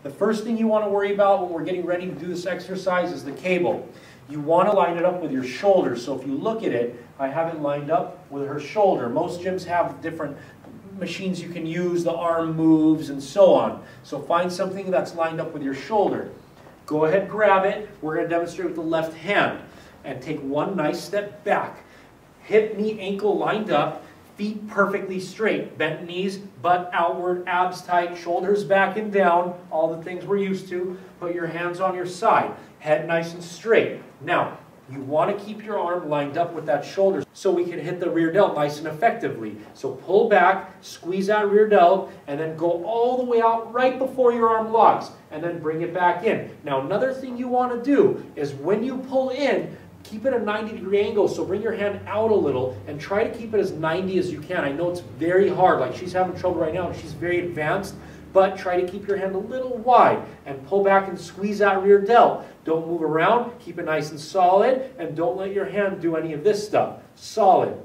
The first thing you want to worry about when we're getting ready to do this exercise is the cable. You want to line it up with your shoulder. So if you look at it, I have it lined up with her shoulder. Most gyms have different machines you can use, the arm moves, and so on. So find something that's lined up with your shoulder. Go ahead, grab it. We're going to demonstrate with the left hand. And take one nice step back. Hip, knee, ankle lined up. Feet perfectly straight. Bent knees, butt outward, abs tight, shoulders back and down. All the things we're used to. Put your hands on your side. Head nice and straight. Now, you want to keep your arm lined up with that shoulder so we can hit the rear delt nice and effectively. So pull back, squeeze that rear delt, and then go all the way out right before your arm locks, and then bring it back in. Now, another thing you want to do is when you pull in, keep it a 90-degree angle, so bring your hand out a little and try to keep it as 90 as you can. I know it's very hard, like she's having trouble right now and she's very advanced, but try to keep your hand a little wide and pull back and squeeze that rear delt. Don't move around, keep it nice and solid, and don't let your hand do any of this stuff. Solid.